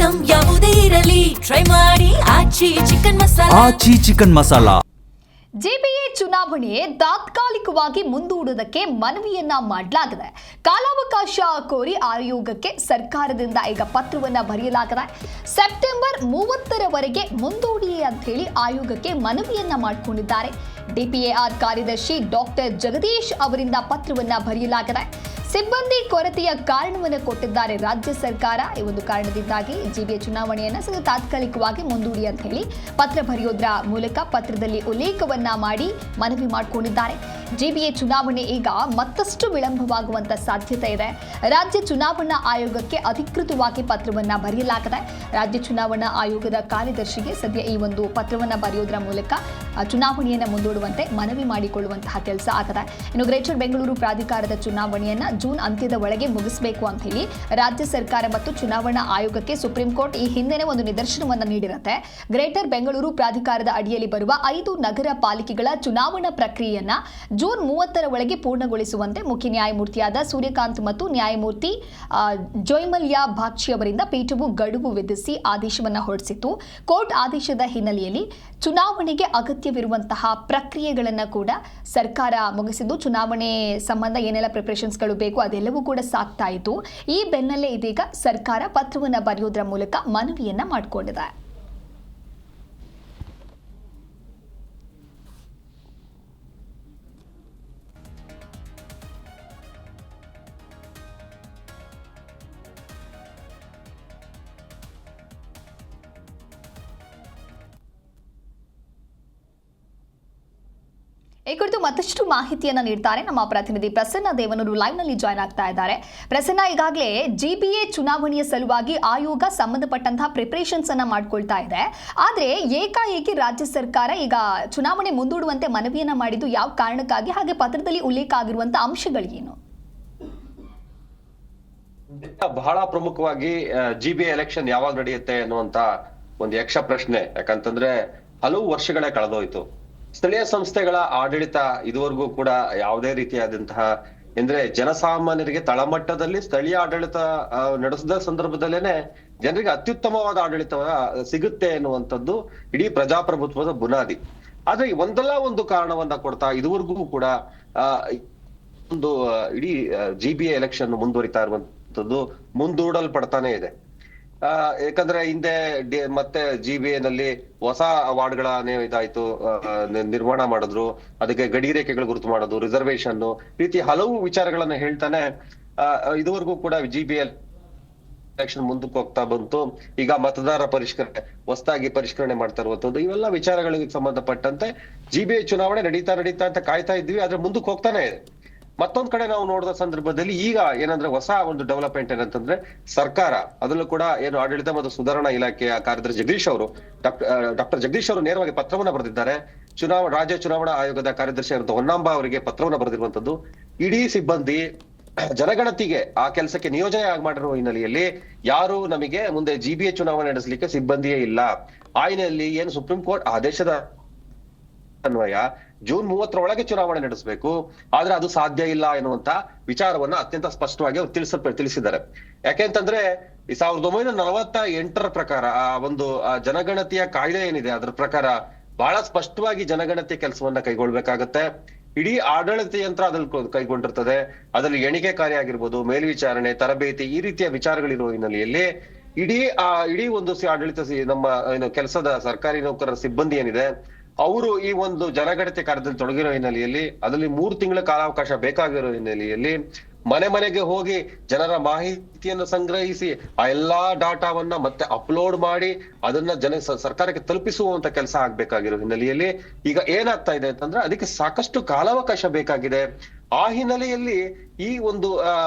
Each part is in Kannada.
ಐಟಂ ಯಾವುದೇ ಇರಲಿ ಟ್ರೈ ಮಾಡಿ ಆಚಿ ಚಿಕನ್ ಮಸಾಲಾ. ಜಿಬಿಎ ಚುನಾವಣೆ ತಾತ್ಕಾಲಿಕವಾಗಿ ಮುಂದೂಡುವುದಕ್ಕೆ ಮನವಿಯನ್ನ ಮಾಡಲಾಗಿದೆ. ಕಾಲಾವಕಾಶ ಕೋರಿ ಆಯೋಗಕ್ಕೆ ಸರ್ಕಾರದಿಂದ ಈಗ ಪತ್ರವನ್ನ ಬರೆಯಲಾಗಿದೆ. ಸೆಪ್ಟೆಂಬರ್ 30ರವರೆಗೆ ಮುಂದೂಡಿ ಅಂತ ಹೇಳಿ ಆಯೋಗಕ್ಕೆ ಮನವಿಯನ್ನ ಮಾಡಿಕೊಂಡಿದ್ದಾರೆ. ಡಿಪಿಎಆರ್ ಕಾರ್ಯದರ್ಶಿ ಡಾಕ್ಟರ್ ಜಗದೀಶ್ ಅವರಿಂದ ಪತ್ರವನ್ನ ಬರೆಯಲಾಗಿದೆ. ಸಿಬ್ಬಂದಿ ಕೊರತೆಯ ಕಾರಣವನ್ನು ಕೊಟ್ಟಿದ್ದಾರೆ ರಾಜ್ಯ ಸರ್ಕಾರ. ಈ ಒಂದು ಕಾರಣದಿಂದಾಗಿ ಜಿಬಿಎ ಚುನಾವಣೆಯನ್ನು ತಾತ್ಕಾಲಿಕವಾಗಿ ಮುಂದೂಡಿ ಅಂತ ಹೇಳಿ ಪತ್ರ ಬರೆಯೋದ್ರ ಮೂಲಕ ಪತ್ರದಲ್ಲಿ ಉಲ್ಲೇಖವನ್ನ ಮಾಡಿ ಮನವಿ ಮಾಡಿಕೊಂಡಿದ್ದಾರೆ. ಜಿಬಿಎ ಚುನಾವಣೆ ಈಗ ಮತ್ತಷ್ಟು ವಿಳಂಬವಾಗುವಂತ ಸಾಧ್ಯತೆ ಇದೆ. ರಾಜ್ಯ ಚುನಾವಣಾ ಆಯೋಗಕ್ಕೆ ಅಧಿಕೃತವಾಗಿ ಪತ್ರವನ್ನ ಬರೆಯಲಾಗಿದೆ. ರಾಜ್ಯ ಚುನಾವಣಾ ಆಯೋಗದ ಕಾರ್ಯದರ್ಶಿಗೆ ಸದ್ಯ ಈ ಒಂದು ಪತ್ರವನ್ನ ಬರೆಯೋದ್ರ ಮೂಲಕ ಚುನಾವಣೆಯನ್ನು ಮುಂದೂಡುವಂತೆ ಮನವಿ ಮಾಡಿಕೊಳ್ಳುವಂತಹ ಕೆಲಸ ಆಗಿದೆ. ಇನ್ನು ಗ್ರೇಟರ್ ಬೆಂಗಳೂರು ಪ್ರಾಧಿಕಾರದ ಚುನಾವಣೆಯನ್ನ ಜೂನ್ ಅಂತ್ಯದ ಒಳಗೆ ಮುಗಿಸಬೇಕು ಅಂತ ಹೇಳಿ ರಾಜ್ಯ ಸರ್ಕಾರ ಮತ್ತು ಚುನಾವಣಾ ಆಯೋಗಕ್ಕೆ ಸುಪ್ರೀಂ ಕೋರ್ಟ್ ಈ ಹಿಂದೆನೇ ಒಂದು ನಿದರ್ಶನವನ್ನು ನೀಡಿರುತ್ತೆ. ಗ್ರೇಟರ್ ಬೆಂಗಳೂರು ಪ್ರಾಧಿಕಾರದ ಅಡಿಯಲ್ಲಿ ಬರುವ 5 ನಗರ ಪಾಲಿಕೆಗಳ ಚುನಾವಣಾ ಪ್ರಕ್ರಿಯೆಯನ್ನ ಜೂನ್ 30ರ ಒಳಗೆ ಪೂರ್ಣಗೊಳಿಸುವಂತೆ ಮುಖ್ಯ ನ್ಯಾಯಮೂರ್ತಿಯಾದ ಸೂರ್ಯಕಾಂತ್ ಮತ್ತು ನ್ಯಾಯಮೂರ್ತಿ ಜೋಯ್ಮಲ್ಯಾ ಬಾಗ್ಚಿ ಅವರಿಂದ ಪೀಠವು ಗಡುವು ವಿಧಿಸಿ ಆದೇಶವನ್ನು ಹೊರಡಿಸಿತ್ತು. ಕೋರ್ಟ್ ಆದೇಶದ ಹಿನ್ನೆಲೆಯಲ್ಲಿ ಚುನಾವಣೆಗೆ ಅಗತ್ಯವಿರುವಂತಹ ಪ್ರಕ್ರಿಯೆಗಳನ್ನು ಕೂಡ ಸರ್ಕಾರ ಮುಗಿಸಿದ್ದು, ಚುನಾವಣೆ ಸಂಬಂಧ ಏನೆಲ್ಲ ಪ್ರಿಪರೇಷನ್ಸ್ಗಳು ಬೇಕು ಅದೆಲ್ಲವೂ ಕೂಡ ಸಾಗ್ತಾ ಇತ್ತು. ಈ ಬೆನ್ನಲ್ಲೇ ಇದೀಗ ಸರ್ಕಾರ ಪತ್ರವನ್ನು ಬರೆಯೋದ್ರ ಮೂಲಕ ಮನವಿಯನ್ನ ಮಾಡಿಕೊಂಡಿದೆ. ಈ ಕುರಿತು ಮತ್ತಷ್ಟು ಮಾಹಿತಿಯನ್ನ ನೀಡ್ತಾರೆ ನಮ್ಮ ಪ್ರತಿನಿಧಿ ಪ್ರಸನ್ನ ದೇವನೂರು ಲೈವ್ ನಲ್ಲಿ ಜಾಯ್ನ್ ಆಗ್ತಾ ಇದ್ದಾರೆ. ಪ್ರಸನ್ನ, ಈಗಾಗಲೇ ಜಿಬಿಎ ಚುನಾವಣೆಯ ಸಲುವಾಗಿ ಆಯೋಗ ಸಂಬಂಧಪಟ್ಟಂತಹ ಪ್ರಿಪರೇಷನ್ಸ್ ಅನ್ನ ಮಾಡ್ಕೊಳ್ತಾ ಇದೆ. ಆದ್ರೆ ಏಕಾಏಕಿ ರಾಜ್ಯ ಸರ್ಕಾರ ಈಗ ಚುನಾವಣೆ ಮುಂದೂಡುವಂತೆ ಮನವಿಯನ್ನ ಮಾಡಿದ್ದು ಯಾವ ಕಾರಣಕ್ಕಾಗಿ, ಹಾಗೆ ಪತ್ರದಲ್ಲಿ ಉಲ್ಲೇಖ ಆಗಿರುವಂತಹ ಅಂಶಗಳೇನು? ಬಹಳ ಪ್ರಮುಖವಾಗಿ ಜಿಬಿಎ ಎಲೆಕ್ಷನ್ ಯಾವಾಗ ನಡೆಯುತ್ತೆ ಅನ್ನುವಂತ ಒಂದು ಯಕ್ಷ ಪ್ರಶ್ನೆ. ಯಾಕಂತಂದ್ರೆ ಹಲವು ವರ್ಷಗಳೇ ಕಳೆದೋಯ್ತು. ಸ್ಥಳೀಯ ಸಂಸ್ಥೆಗಳ ಆಡಳಿತ ಇದುವರೆಗೂ ಕೂಡ ಯಾವುದೇ ರೀತಿಯಾದಂತಹ ಅಂದ್ರೆ ಜನಸಾಮಾನ್ಯರಿಗೆ ತಳಮಟ್ಟದಲ್ಲಿ ಸ್ಥಳೀಯ ಆಡಳಿತ ನಡೆಸಿದ ಸಂದರ್ಭದಲ್ಲೇನೆ ಜನರಿಗೆ ಅತ್ಯುತ್ತಮವಾದ ಆಡಳಿತ ಸಿಗುತ್ತೆ ಎನ್ನುವಂಥದ್ದು ಇಡೀ ಪ್ರಜಾಪ್ರಭುತ್ವದ ಬುನಾದಿ. ಆದ್ರೆ ಒಂದಲ್ಲ ಒಂದು ಕಾರಣವನ್ನ ಕೊಡ್ತಾ ಇದುವರೆಗೂ ಕೂಡ ಒಂದು ಇಡೀ ಜಿಬಿಎ ಎಲೆಕ್ಷನ್ ಮುಂದುವರಿತಾ ಇರುವಂತದ್ದು ಮುಂದೂಡಲ್ಪಡ್ತಾನೆ ಇದೆ. ಯಾಕಂದ್ರೆ ಹಿಂದೆ ಮತ್ತೆ ಜಿಬಿಎ ನಲ್ಲಿ ಹೊಸ ವಾರ್ಡ್ಗಳನ್ನೇ ಇದಾಯ್ತು, ನಿರ್ಮಾಣ ಮಾಡಿದ್ರು, ಅದಕ್ಕೆ ಗಡಿ ರೇಖೆಗಳು ಗುರುತು ಮಾಡೋದು, ರಿಸರ್ವೇಶನ್ ರೀತಿ ಹಲವು ವಿಚಾರಗಳನ್ನ ಹೇಳ್ತಾನೆ ಇದುವರೆಗೂ ಕೂಡ ಜಿಬಿಎ ಎಲೆಕ್ಷನ್ ಮುಂದಕ್ಕೆ ಹೋಗ್ತಾ ಬಂತು. ಈಗ ಮತದಾರರ ಪರಿಷ್ಕರಣೆ ಹೊಸದಾಗಿ ಪರಿಷ್ಕರಣೆ ಮಾಡ್ತಾ ಇರುವಂತದ್ದು, ಇವೆಲ್ಲ ವಿಚಾರಗಳಿಗೆ ಸಂಬಂಧಪಟ್ಟಂತೆ ಜಿಬಿಎ ಚುನಾವಣೆ ನಡೀತಾ ಅಂತ ಕಾಯ್ತಾ ಇದ್ವಿ. ಆದ್ರೆ ಮುಂದಕ್ಕೆ ಹೋಗ್ತಾನೆ ಇದೆ. ಮತ್ತೊಂದ್ ಕಡೆ ನಾವು ನೋಡಿದ ಸಂದರ್ಭದಲ್ಲಿ ಈಗ ಏನಂದ್ರೆ ಹೊಸ ಒಂದು ಡೆವಲಪ್ಮೆಂಟ್ ಏನಂತಂದ್ರೆ ಸರ್ಕಾರ, ಅದರಲ್ಲೂ ಕೂಡ ಏನು ಆಡಳಿತ ಮತ್ತು ಸುಧಾರಣಾ ಇಲಾಖೆಯ ಕಾರ್ಯದರ್ಶಿ ಜಗದೀಶ್ ಅವರು ಡಾಕ್ಟರ್ ಜಗದೀಶ್ ಅವರು ನೇರವಾಗಿ ಪತ್ರವನ್ನ ಬರೆದಿದ್ದಾರೆ. ರಾಜ್ಯ ಚುನಾವಣಾ ಆಯೋಗದ ಕಾರ್ಯದರ್ಶಿ ಅಂತ ಹೊನ್ನಾಂಬ ಅವರಿಗೆ ಪತ್ರವನ್ನ ಬರೆದಿರುವಂತದ್ದು. ಇಡೀ ಸಿಬ್ಬಂದಿ ಜನಗಣತಿಗೆ ಆ ಕೆಲಸಕ್ಕೆ ನಿಯೋಜನೆ ಮಾಡಿರುವ ಹಿನ್ನೆಲೆಯಲ್ಲಿ ಯಾರು ನಮಗೆ ಮುಂದೆ ಜಿಬಿಎ ಚುನಾವಣೆ ನಡೆಸಲಿಕ್ಕೆ ಸಿಬ್ಬಂದಿಯೇ ಇಲ್ಲ. ಆ ಹಿನ್ನೆಲೆಯಲ್ಲಿ ಏನು ಸುಪ್ರೀಂ ಕೋರ್ಟ್ ಆದೇಶದ ಅನ್ವಯ ಜೂನ್ 30ರೊಳಗೆ ಚುನಾವಣೆ ನಡೆಸಬೇಕು, ಆದ್ರೆ ಅದು ಸಾಧ್ಯ ಇಲ್ಲ ಎನ್ನುವಂತ ವಿಚಾರವನ್ನ ಅತ್ಯಂತ ಸ್ಪಷ್ಟವಾಗಿ ಅವರು ತಿಳಿಸಿದ್ದಾರೆ. ಯಾಕೆಂತಂದ್ರೆ 1948ರ ಪ್ರಕಾರ ಆ ಒಂದು ಜನಗಣತಿಯ ಕಾಯ್ದೆ ಏನಿದೆ ಅದರ ಪ್ರಕಾರ ಬಹಳ ಸ್ಪಷ್ಟವಾಗಿ ಜನಗಣತಿ ಕೆಲಸವನ್ನ ಕೈಗೊಳ್ಬೇಕಾಗತ್ತೆ. ಇಡೀ ಆಡಳಿತ ಯಂತ್ರ ಅದ್ರಲ್ಲಿ ಕೈಗೊಂಡಿರ್ತದೆ. ಅದರಲ್ಲಿ ಎಣಿಕೆ ಕಾರ್ಯ ಆಗಿರ್ಬೋದು, ಮೇಲ್ವಿಚಾರಣೆ, ತರಬೇತಿ, ಈ ರೀತಿಯ ವಿಚಾರಗಳಿರುವ ಹಿನ್ನೆಲೆಯಲ್ಲಿ ಇಡೀ ಒಂದು ಆಡಳಿತ ನಮ್ಮ ಏನು ಕೆಲಸದ ಸರ್ಕಾರಿ ನೌಕರರ ಸಿಬ್ಬಂದಿ ಏನಿದೆ ಅವರು ಈ ಒಂದು ಜನಗಣತಿ ಕಾರ್ಯದಲ್ಲಿ ತೊಡಗಿರೋ ಹಿನ್ನೆಲೆಯಲ್ಲಿ ಅದರಲ್ಲಿ 3 ತಿಂಗಳ ಕಾಲಾವಕಾಶ ಬೇಕಾಗಿರೋ ಹಿನ್ನೆಲೆಯಲ್ಲಿ ಮನೆಗೆ ಹೋಗಿ ಜನರ ಮಾಹಿತಿಯನ್ನು ಸಂಗ್ರಹಿಸಿ ಆ ಎಲ್ಲಾ ಡಾಟಾವನ್ನ ಮತ್ತೆ ಅಪ್ಲೋಡ್ ಮಾಡಿ ಅದನ್ನ ಸರ್ಕಾರಕ್ಕೆ ತಲುಪಿಸುವಂತ ಕೆಲಸ ಆಗ್ಬೇಕಾಗಿರೋ ಹಿನ್ನೆಲೆಯಲ್ಲಿ ಈಗ ಏನಾಗ್ತಾ ಇದೆ ಅಂತಂದ್ರೆ ಅದಕ್ಕೆ ಸಾಕಷ್ಟು ಕಾಲಾವಕಾಶ ಬೇಕಾಗಿದೆ. ಆ ಹಿನ್ನೆಲೆಯಲ್ಲಿ ಈ ಒಂದು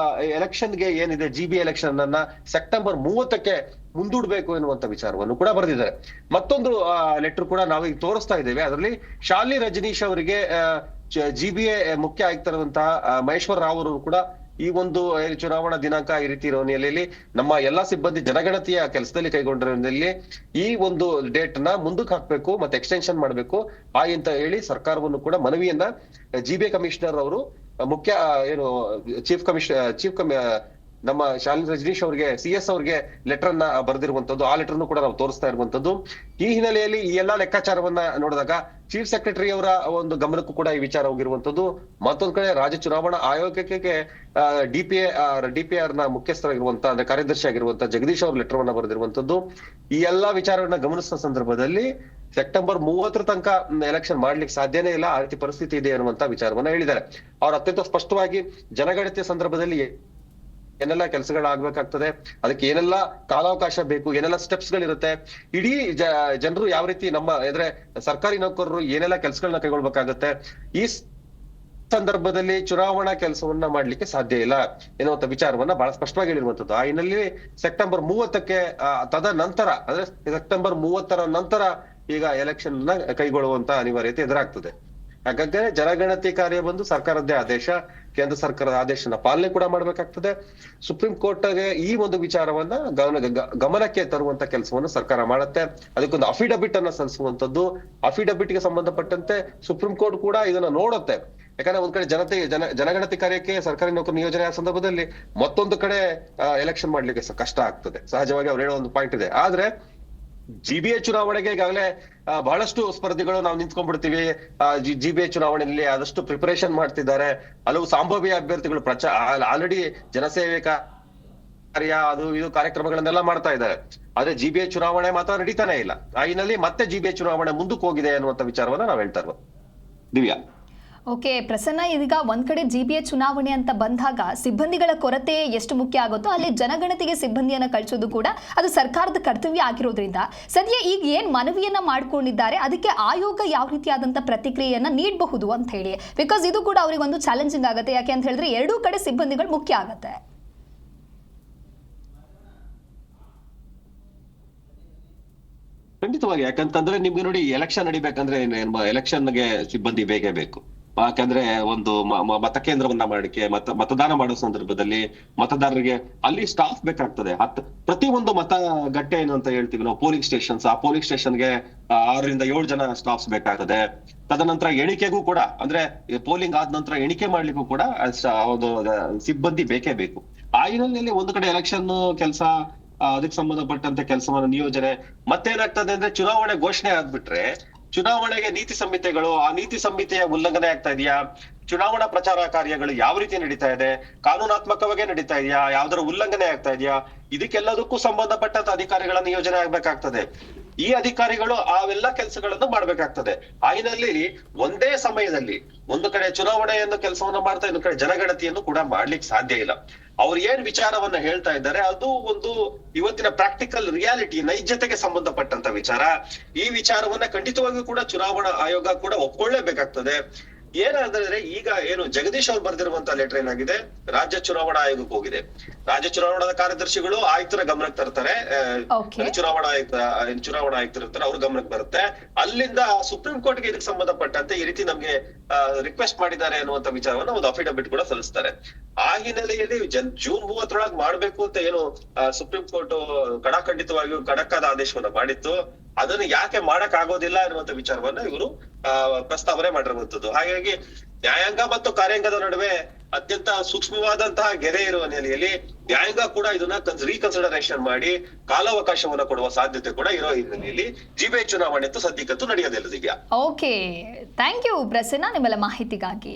ಎಲೆಕ್ಷನ್ಗೆ ಏನಿದೆ ಜಿಬಿಎ ಎಲೆಕ್ಷನ್ ಅನ್ನ ಸೆಪ್ಟೆಂಬರ್ 30ಕ್ಕೆ ಮುಂದೂಡ್ಬೇಕು ಎನ್ನುವಂತ ವಿಚಾರವನ್ನು ಕೂಡ ಬರೆದಿದ್ದಾರೆ. ಮತ್ತೊಂದು ಲೆಟರ್ ಕೂಡ ನಾವೀಗ ತೋರಿಸ್ತಾ ಇದ್ದೇವೆ. ಅದರಲ್ಲಿ ಶಾಲಿ ರಜನೀಶ್ ಅವರಿಗೆ ಜಿಬಿಎ ಮುಖ್ಯ ಆಯುಕ್ತರಾದಂತಹ ಮಹೇಶ್ವರ ರಾವ್ ಅವರು ಕೂಡ ಈ ಒಂದು ಚುನಾವಣಾ ದಿನಾಂಕ ಈ ರೀತಿ ಇರೋ ಹಿನ್ನೆಲೆಯಲ್ಲಿ ನಮ್ಮ ಎಲ್ಲಾ ಸಿಬ್ಬಂದಿ ಜನಗಣತಿಯ ಕೆಲಸದಲ್ಲಿ ಕೈಗೊಂಡಿರೋದ್ರಲ್ಲಿ ಈ ಒಂದು ಡೇಟ್ ನ ಮುಂದಕ್ಕೆ ಹಾಕ್ಬೇಕು ಮತ್ತೆ ಎಕ್ಸ್ಟೆನ್ಷನ್ ಮಾಡ್ಬೇಕು ಅಂತ ಹೇಳಿ ಸರ್ಕಾರವನ್ನು ಕೂಡ ಮನವಿಯನ್ನ ಜಿಬಿಎ ಕಮಿಷನರ್ ಅವರು ಮುಖ್ಯ ಏನು ಚೀಫ್ ನಮ್ಮ ಶಾಲಿನಿ ರಜನೀಶ್ ಅವ್ರಿಗೆ CS ಅವ್ರಿಗೆ ಲೆಟರ್ ಅನ್ನ ಬರೆದಿರುವಂತದ್ದು, ಆ ಲೆಟರ್ ಕೂಡ ನಾವು ತೋರಿಸ್ತಾ ಇರುವಂತದ್ದು. ಈ ಹಿನ್ನೆಲೆಯಲ್ಲಿ ಈ ಎಲ್ಲಾ ಲೆಕ್ಕಾಚಾರವನ್ನ ನೋಡಿದಾಗ ಚೀಫ್ ಸೆಕ್ರೆಟರಿ ಅವರ ಒಂದು ಗಮನಕ್ಕೂ ಕೂಡ ಈ ವಿಚಾರ ಹೋಗಿರುವಂತದ್ದು. ಮತ್ತೊಂದ್ ಕಡೆ ರಾಜ್ಯ ಚುನಾವಣಾ ಆಯೋಗಕ್ಕೆ DPR ನ ಮುಖ್ಯಸ್ಥರಾಗಿರುವಂತ ಅಂದ್ರೆ ಕಾರ್ಯದರ್ಶಿ ಆಗಿರುವಂತ ಜಗದೀಶ್ ಅವ್ರ ಲೆಟರ್ ಅನ್ನ ಬರೆದಿರುವಂತದ್ದು. ಈ ಎಲ್ಲಾ ವಿಚಾರಗಳನ್ನ ಗಮನಿಸಿದ ಸಂದರ್ಭದಲ್ಲಿ ಸೆಪ್ಟೆಂಬರ್ 30 ತನಕ ಎಲೆಕ್ಷನ್ ಮಾಡ್ಲಿಕ್ಕೆ ಸಾಧ್ಯನೇ ಇಲ್ಲ, ಆ ರೀತಿ ಪರಿಸ್ಥಿತಿ ಇದೆ ಅನ್ನುವಂತ ವಿಚಾರವನ್ನ ಹೇಳಿದ್ದಾರೆ. ಅವ್ರು ಅತ್ಯಂತ ಸ್ಪಷ್ಟವಾಗಿ ಜನಗಣತಿಯ ಸಂದರ್ಭದಲ್ಲಿ ಏನೆಲ್ಲ ಕೆಲಸಗಳಾಗ್ಬೇಕಾಗ್ತದೆ, ಅದಕ್ಕೆ ಏನೆಲ್ಲ ಕಾಲಾವಕಾಶ ಬೇಕು, ಏನೆಲ್ಲ ಸ್ಟೆಪ್ಸ್ ಗಳಿರುತ್ತೆ, ಇಡೀ ಜನರು ಯಾವ ರೀತಿ ನಮ್ಮ ಅಂದ್ರೆ ಸರ್ಕಾರಿ ನೌಕರರು ಏನೆಲ್ಲ ಕೆಲಸಗಳನ್ನ ಕೈಗೊಳ್ಬೇಕಾಗತ್ತೆ, ಈ ಸಂದರ್ಭದಲ್ಲಿ ಚುನಾವಣಾ ಕೆಲಸವನ್ನ ಮಾಡ್ಲಿಕ್ಕೆ ಸಾಧ್ಯ ಇಲ್ಲ ಎನ್ನುವಂತ ವಿಚಾರವನ್ನ ಬಹಳ ಸ್ಪಷ್ಟವಾಗಿ ಹೇಳಿರುವಂತದ್ದು. ಆ ಹಿನ್ನೆಲೆಯಲ್ಲಿ ಸೆಪ್ಟೆಂಬರ್ 30ಕ್ಕೆ ತದನಂತರ ಅಂದ್ರೆ ಸೆಪ್ಟೆಂಬರ್ 30ರ ನಂತರ ಈಗ ಎಲೆಕ್ಷನ್ ನ ಕೈಗೊಳ್ಳುವಂತ ಅನಿವಾರ್ಯತೆ ಎದುರಾಗ್ತದೆ. ಹಾಗಾದ್ರೆ ಜನಗಣತಿ ಕಾರ್ಯ ಬಂದು ಸರ್ಕಾರದ್ದೇ ಆದೇಶ, ಕೇಂದ್ರ ಸರ್ಕಾರದ ಆದೇಶನ ಪಾಲನೆ ಕೂಡ ಮಾಡ್ಬೇಕಾಗ್ತದೆ. ಸುಪ್ರೀಂ ಕೋರ್ಟ್ಗೆ ಈ ಒಂದು ವಿಚಾರವನ್ನ ಗಮನಕ್ಕೆ ತರುವಂತ ಕೆಲಸವನ್ನು ಸರ್ಕಾರ ಮಾಡುತ್ತೆ. ಅದಕ್ಕೊಂದು ಅಫಿಡವಿಟ್ ಅನ್ನ ಸಲ್ಲಿಸುವಂತದ್ದು, ಅಫಿಡವಿಟ್ ಗೆ ಸಂಬಂಧಪಟ್ಟಂತೆ ಸುಪ್ರೀಂ ಕೋರ್ಟ್ ಕೂಡ ಇದನ್ನ ನೋಡುತ್ತೆ. ಯಾಕಂದ್ರೆ ಒಂದ್ ಕಡೆ ಜನಗಣತಿ ಕಾರ್ಯಕ್ಕೆ ಸರ್ಕಾರಿ ನೌಕರ ನಿಯೋಜನೆ ಆದ ಸಂದರ್ಭದಲ್ಲಿ ಮತ್ತೊಂದು ಕಡೆ ಎಲೆಕ್ಷನ್ ಮಾಡ್ಲಿಕ್ಕೆ ಕಷ್ಟ ಆಗ್ತದೆ. ಸಹಜವಾಗಿ ಅವ್ರು ಹೇಳೋ ಒಂದು ಪಾಯಿಂಟ್ ಇದೆ. ಆದ್ರೆ GBA ಚುನಾವಣೆಗೆ ಈಗಾಗಲೇ ಬಹಳಷ್ಟು ಸ್ಪರ್ಧಿಗಳು ನಾವು ನಿಂತ್ಕೊಂಡ್ಬಿಡ್ತೀವಿ. GBA ಚುನಾವಣೆಯಲ್ಲಿ ಆದಷ್ಟು ಪ್ರಿಪರೇಷನ್ ಮಾಡ್ತಿದ್ದಾರೆ. ಹಲವು ಸಂಭಾವ್ಯ ಅಭ್ಯರ್ಥಿಗಳು ಆಲ್ರೆಡಿ ಜನಸೇವೆ ಕಾರ್ಯ ಅದು ಇದು ಕಾರ್ಯಕ್ರಮಗಳನ್ನೆಲ್ಲ ಮಾಡ್ತಾ ಇದ್ದಾರೆ. ಆದ್ರೆ GBA ಚುನಾವಣೆ ಮಾತ್ರ ನಡೀತಾನೆ ಇಲ್ಲ. ಆ ಹಿನ್ನೆಲೆಯಲ್ಲಿ ಮತ್ತೆ GBA ಚುನಾವಣೆ ಮುಂದಕ್ಕೆ ಹೋಗಿದೆ ಅನ್ನುವಂತ ವಿಚಾರವನ್ನ ನಾವ್ ಹೇಳ್ತಾ ಇರೋದು. ದಿವ್ಯಾ. ಓಕೆ ಪ್ರಸನ್ನ, ಇದೀಗ ಒಂದ್ ಕಡೆ GBA ಚುನಾವಣೆ ಅಂತ ಬಂದಾಗ ಸಿಬ್ಬಂದಿಗಳ ಕೊರತೆ ಎಷ್ಟು ಮುಖ್ಯ ಆಗುತ್ತೋ ಅಲ್ಲಿ ಜನಗಣತಿಗೆ ಸಿಬ್ಬಂದಿಯನ್ನ ಕಳಿಸೋದು ಕೂಡ ಅದು ಸರ್ಕಾರದ ಕರ್ತವ್ಯ ಆಗಿರೋದ್ರಿಂದ ಸದ್ಯ ಈಗ ಏನ್ ಮನವಿಯನ್ನ ಮಾಡ್ಕೊಂಡಿದ್ದಾರೆ ಅದಕ್ಕೆ ಆಯೋಗ ಯಾವ ರೀತಿಯಾದಂತ ಪ್ರತಿಕ್ರಿಯೆಯನ್ನ ನೀಡಬಹುದು ಅಂತ ಹೇಳಿ, ಬಿಕಾಸ್ ಇದು ಕೂಡ ಅವರಿಗೆ ಒಂದು ಚಾಲೆಂಜಿಂಗ್ ಆಗುತ್ತೆ. ಯಾಕೆ ಅಂತ ಹೇಳಿದ್ರೆ ಎರಡೂ ಕಡೆ ಸಿಬ್ಬಂದಿಗಳು ಮುಖ್ಯ ಆಗುತ್ತೆ. ಖಂಡಿತವಾಗಿ. ಯಾಕಂತಂದ್ರೆ ನಿಮ್ಗೆ ನೋಡಿ, ಎಲೆಕ್ಷನ್ ನಡಿಬೇಕಂದ್ರೆ ಎಲೆಕ್ಷನ್ಗೆ ಸಿಬ್ಬಂದಿ ಬೇಕೇ ಬೇಕು. ಯಾಕಂದ್ರೆ ಒಂದು ಮತಕೇಂದ್ರವನ್ನ ಮಾಡಲಿಕ್ಕೆ ಮತದಾನ ಮಾಡೋ ಸಂದರ್ಭದಲ್ಲಿ ಮತದಾರರಿಗೆ ಅಲ್ಲಿ ಸ್ಟಾಫ್ ಬೇಕಾಗ್ತದೆ. ಪ್ರತಿ ಒಂದು ಮತಗಟ್ಟೆ ಏನು ಅಂತ ಹೇಳ್ತೀವಿ ನಾವು, ಪೋಲಿಂಗ್ ಸ್ಟೇಷನ್ಸ್, ಆ ಪೋಲಿಂಗ್ ಸ್ಟೇಷನ್ಗೆ 6 ರಿಂದ 7 ಜನ ಸ್ಟಾಫ್ಸ್ ಬೇಕಾಗ್ತದೆ. ತದನಂತರ ಎಣಿಕೆಗೂ ಕೂಡ ಅಂದ್ರೆ ಪೋಲಿಂಗ್ ಆದ ನಂತರ ಎಣಿಕೆ ಮಾಡ್ಲಿಕ್ಕೂ ಕೂಡ ಒಂದು ಸಿಬ್ಬಂದಿ ಬೇಕೇ ಬೇಕು. ಆ ಹಿನ್ನೆಲೆಯಲ್ಲಿ ಒಂದು ಕಡೆ ಎಲೆಕ್ಷನ್ ಕೆಲಸ, ಅದಕ್ಕೆ ಸಂಬಂಧಪಟ್ಟಂತೆ ಕೆಲಸವನ್ನ ನಿಯೋಜನೆ, ಮತ್ತೇನಾಗ್ತದೆ ಅಂದ್ರೆ ಚುನಾವಣೆ ಘೋಷಣೆ ಆದ್ಬಿಟ್ರೆ ಚುನಾವಣೆಗೆ ನೀತಿ ಸಂಹಿತೆಗಳು, ಆ ನೀತಿ ಸಂಹಿತೆಯ ಉಲ್ಲಂಘನೆ ಆಗ್ತಾ ಇದೆಯಾ, ಚುನಾವಣಾ ಪ್ರಚಾರ ಕಾರ್ಯಗಳು ಯಾವ ರೀತಿ ನಡೀತಾ ಇದೆ, ಕಾನೂನಾತ್ಮಕವಾಗಿ ನಡೀತಾ ಇದೆಯಾ, ಯಾವ್ದಾರ ಉಲ್ಲಂಘನೆ ಆಗ್ತಾ ಇದೆಯಾ, ಇದಕ್ಕೆಲ್ಲದಕ್ಕೂ ಸಂಬಂಧಪಟ್ಟಂತ ಅಧಿಕಾರಿಗಳ ನಿಯೋಜನೆ ಆಗ್ಬೇಕಾಗ್ತದೆ. ಈ ಅಧಿಕಾರಿಗಳು ಅವೆಲ್ಲ ಕೆಲಸಗಳನ್ನು ಮಾಡ್ಬೇಕಾಗ್ತದೆ. ಆ ಹಿನ್ನೆಲೆಯಲ್ಲಿ ಒಂದೇ ಸಮಯದಲ್ಲಿ ಒಂದು ಕಡೆ ಚುನಾವಣೆಯನ್ನು ಕೆಲಸವನ್ನ ಮಾಡ್ತಾ, ಇನ್ನೊಂದು ಕಡೆ ಜನಗಣತಿಯನ್ನು ಕೂಡ ಮಾಡ್ಲಿಕ್ಕೆ ಸಾಧ್ಯ ಇಲ್ಲ. ಅವ್ರು ಏನ್ ವಿಚಾರವನ್ನ ಹೇಳ್ತಾ ಇದ್ದಾರೆ ಅದು ಒಂದು ಇವತ್ತಿನ ಪ್ರಾಕ್ಟಿಕಲ್ ರಿಯಾಲಿಟಿ, ನೈಜತೆಗೆ ಸಂಬಂಧಪಟ್ಟಂತ ವಿಚಾರ. ಈ ವಿಚಾರವನ್ನ ಖಂಡಿತವಾಗಿಯೂ ಕೂಡ ಚುನಾವಣಾ ಆಯೋಗ ಕೂಡ ಒಪ್ಕೊಳ್ಳೇಬೇಕಾಗ್ತದೆ. ಏನಾದ್ರೆ ಈಗ ಏನು ಜಗದೀಶ್ ಅವ್ರು ಬರ್ದಿರುವಂತ ಲೆಟರ್ ಏನಾಗಿದೆ, ರಾಜ್ಯ ಚುನಾವಣಾ ಆಯೋಗಕ್ಕೆ ಹೋಗಿದೆ. ರಾಜ್ಯ ಚುನಾವಣಾ ಕಾರ್ಯದರ್ಶಿಗಳು ಆಯುಕ್ತರ ಗಮನಕ್ಕೆ ತರ್ತಾರೆ, ಚುನಾವಣಾ ಆಯುಕ್ತರು ಇರ್ತಾರೆ, ಅವ್ರ ಗಮನಕ್ಕೆ ಬರುತ್ತೆ. ಅಲ್ಲಿಂದ ಸುಪ್ರೀಂ ಕೋರ್ಟ್ಗೆ ಇದಕ್ಕೆ ಸಂಬಂಧಪಟ್ಟಂತೆ ಈ ರೀತಿ ನಮ್ಗೆ ರಿಕ್ವೆಸ್ಟ್ ಮಾಡಿದ್ದಾರೆ ಅನ್ನುವಂತ ವಿಚಾರವನ್ನ ಒಂದು ಅಫಿಡವಿಟ್ ಕೂಡ ಸಲ್ಲಿಸ್ತಾರೆ. ಆ ಹಿನ್ನೆಲೆಯಲ್ಲಿ ಜೂನ್ 30ರೊಳಗೆ ಮಾಡ್ಬೇಕು ಅಂತ ಏನು ಸುಪ್ರೀಂ ಕೋರ್ಟ್ ಕಡಾಖಂಡಿತವಾಗಿಯೂ ಖಡಕ್ಕಾದ ಆದೇಶವನ್ನ ಮಾಡಿತ್ತು, ಅದನ್ನು ಯಾಕೆ ಮಾಡಕ್ ಆಗೋದಿಲ್ಲ ಅನ್ನುವಂತ ವಿಚಾರವನ್ನ ಇವರು ಪ್ರಸ್ತಾವನೆ ಮಾಡಿರುವಂತದ್ದು. ಹಾಗಾಗಿ ನ್ಯಾಯಾಂಗ ಮತ್ತು ಕಾರ್ಯಾಂಗದ ನಡುವೆ ಅತ್ಯಂತ ಸೂಕ್ಷ್ಮವಾದಂತಹ ಗೆರೆ ಇರುವ ನೆಲೆಯಲ್ಲಿ ನ್ಯಾಯಾಂಗ ಕೂಡ ಇದನ್ನ ರೀಕನ್ಸಿಡರೇಷನ್ ಮಾಡಿ ಕಾಲಾವಕಾಶವನ್ನ ಕೊಡುವ ಸಾಧ್ಯತೆ ಕೂಡ ಇರೋ ಹಿನ್ನೆಲೆಯಲ್ಲಿ GBA ಚುನಾವಣೆ ಅಂತೂ ಸದ್ಯಕ್ಕಂತೂ ನಡೆಯೋದಿಲ್ಲ. Divya. Okay, thank you Prasanna ನಿಮ್ಮೆಲ್ಲ ಮಾಹಿತಿಗಾಗಿ.